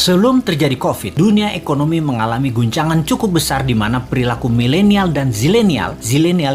Sebelum terjadi COVID, dunia ekonomi mengalami guncangan cukup besar di mana perilaku milenial dan zilenial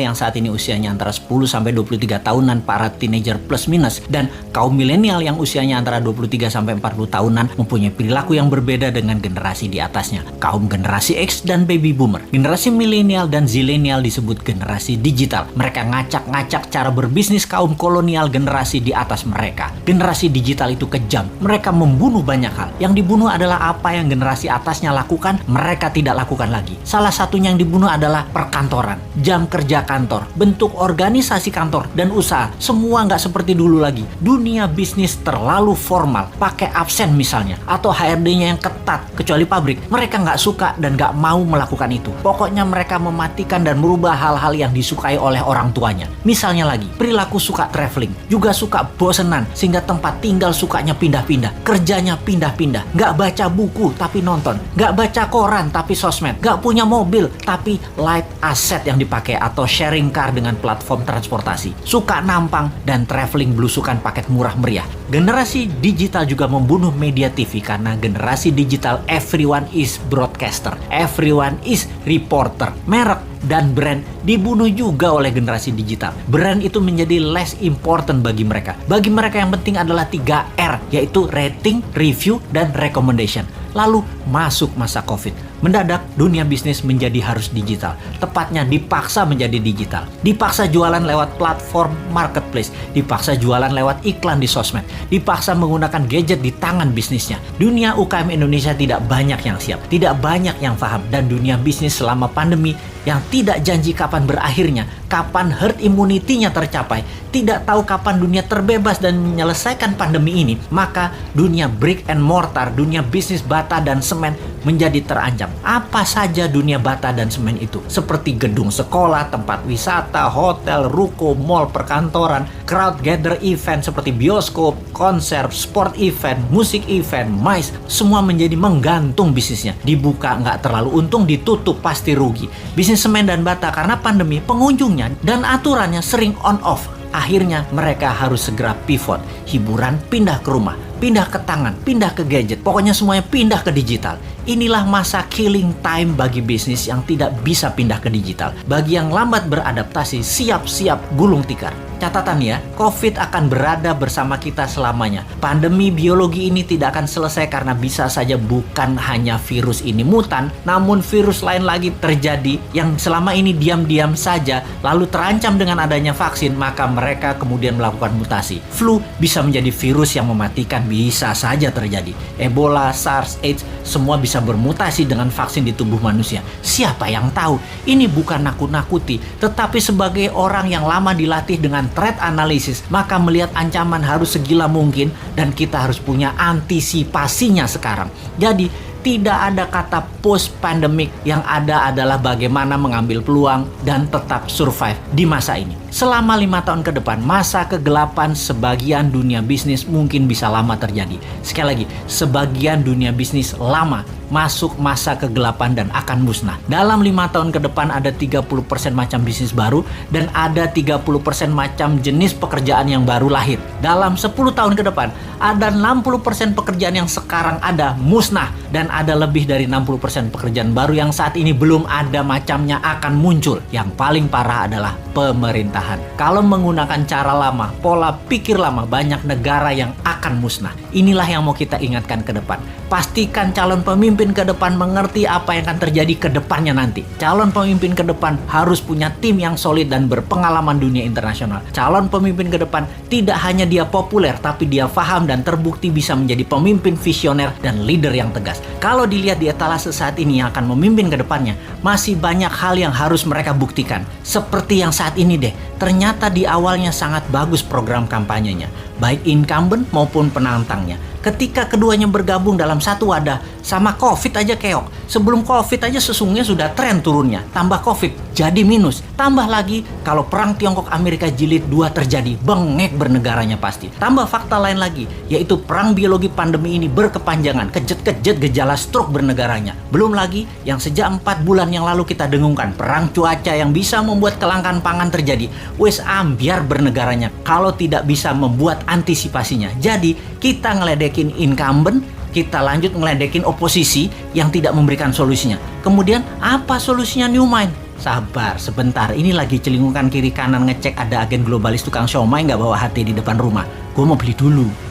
yang saat ini usianya antara 10 sampai 23 tahunan, para teenager plus minus, dan kaum milenial yang usianya antara 23 sampai 40 tahunan mempunyai perilaku yang berbeda dengan generasi di atasnya, kaum generasi X dan baby boomer. Generasi milenial dan zilenial disebut generasi digital. Mereka ngacak-ngacak cara berbisnis kaum kolonial generasi di atas mereka. Generasi digital itu kejam. Mereka membunuh banyak hal. Yang dibunuh adalah apa yang generasi atasnya lakukan, mereka tidak lakukan lagi. Salah satunya yang dibunuh adalah perkantoran, jam kerja kantor, bentuk organisasi kantor dan usaha. Semua nggak seperti dulu lagi. Dunia bisnis terlalu formal, pakai absen misalnya, atau HRD-nya yang ketat, kecuali pabrik. Mereka nggak suka dan nggak mau melakukan itu. Pokoknya mereka mematikan dan merubah hal-hal yang disukai oleh orang tuanya. Misalnya lagi, perilaku suka traveling, juga suka bosenan, sehingga tempat tinggal sukanya pindah-pindah, kerjanya pindah-pindah, nggak baca buku tapi nonton, nggak baca koran tapi sosmed, nggak punya mobil tapi light asset yang dipakai atau sharing car dengan platform transportasi, suka nampang dan traveling belusukan paket murah meriah. Generasi digital juga membunuh media TV karena generasi digital everyone is broadcaster, everyone is reporter. Merek dan brand dibunuh juga oleh generasi digital. Brand itu menjadi less important bagi mereka. Bagi mereka yang penting adalah 3R, yaitu rating, review, dan recommendation. Lalu masuk masa COVID. Mendadak dunia bisnis menjadi harus digital. Tepatnya dipaksa menjadi digital. Dipaksa jualan lewat platform marketplace. Dipaksa jualan lewat iklan di sosmed. Dipaksa menggunakan gadget di tangan bisnisnya. Dunia UKM Indonesia tidak banyak yang siap. Tidak banyak yang paham. Dan dunia bisnis selama pandemi yang tidak janji kapan berakhirnya, kapan herd immunity-nya tercapai, tidak tahu kapan dunia terbebas dan menyelesaikan pandemi ini, maka dunia brick and mortar, dunia bisnis bata dan semen menjadi terancam. Apa saja dunia bata dan semen itu? Seperti gedung sekolah, tempat wisata, hotel, ruko, mall, perkantoran, crowd gather event seperti bioskop, konser, sport event, musik event, MICE, semua menjadi menggantung bisnisnya. Dibuka nggak terlalu untung, ditutup pasti rugi. Bisnis semen dan bata karena pandemi, pengunjungnya dan aturannya sering on off. Akhirnya mereka harus segera pivot. Hiburan pindah ke rumah, pindah ke tangan, pindah ke gadget. Pokoknya semuanya pindah ke digital. Inilah masa killing time bagi bisnis yang tidak bisa pindah ke digital. Bagi yang lambat beradaptasi, siap-siap gulung tikar. Catatan ya, COVID akan berada bersama kita selamanya. Pandemi biologi ini tidak akan selesai karena bisa saja bukan hanya virus ini mutan, namun virus lain lagi terjadi yang selama ini diam-diam saja, lalu terancam dengan adanya vaksin, maka mereka kemudian melakukan mutasi. Flu bisa menjadi virus yang mematikan, bisa saja terjadi. Ebola, SARS, AIDS, semua bisa bermutasi dengan vaksin di tubuh manusia. Siapa yang tahu? Ini bukan nakut-nakuti, tetapi sebagai orang yang lama dilatih dengan threat analysis, maka melihat ancaman harus segila mungkin dan kita harus punya antisipasinya sekarang. Jadi tidak ada kata post pandemic, yang ada adalah bagaimana mengambil peluang dan tetap survive di masa ini. Selama 5 tahun ke depan, masa kegelapan sebagian dunia bisnis mungkin bisa lama terjadi. Sekali lagi, sebagian dunia bisnis lama masuk masa kegelapan dan akan musnah. Dalam 5 tahun ke depan ada 30% macam bisnis baru dan ada 30% macam jenis pekerjaan yang baru lahir. Dalam 10 tahun ke depan ada 60% pekerjaan yang sekarang ada musnah dan ada lebih dari 60% pekerjaan baru yang saat ini belum ada macamnya akan muncul. Yang paling parah adalah pemerintahan. Kalau menggunakan cara lama, pola pikir lama, banyak negara yang akan musnah. Inilah yang mau kita ingatkan ke depan. Pastikan calon pemimpin ke depan mengerti apa yang akan terjadi ke depannya nanti. Calon pemimpin ke depan harus punya tim yang solid dan berpengalaman dunia internasional. Calon pemimpin ke depan tidak hanya dia populer, tapi dia paham dan terbukti bisa menjadi pemimpin visioner dan leader yang tegas. Kalau dilihat di etalase saat ini yang akan memimpin ke depannya, masih banyak hal yang harus mereka buktikan. Seperti yang saat ini deh, ternyata di awalnya sangat bagus program kampanyenya, baik incumbent maupun penantangnya. Ketika keduanya bergabung dalam satu wadah, sama COVID aja keok. Sebelum COVID aja sesungguhnya sudah tren turunnya. Tambah COVID, jadi minus. Tambah lagi, kalau perang Tiongkok Amerika jilid 2 terjadi, bengek bernegaranya pasti. Tambah fakta lain lagi, yaitu perang biologi pandemi ini berkepanjangan. Kejet-kejet gejala stroke bernegaranya. Belum lagi, yang sejak 4 bulan yang lalu kita dengungkan, perang cuaca yang bisa membuat kelangkaan pangan terjadi. Wes ambiar bernegaranya kalau tidak bisa membuat antisipasinya. Jadi, kita ngeledekin incumbent, kita lanjut ngeledekin oposisi yang tidak memberikan solusinya. Kemudian apa solusinya New Mind? Sabar, sebentar. Ini lagi celingukan kiri kanan ngecek ada agen globalis tukang siomay nggak bawa HT di depan rumah. Gue mau beli dulu.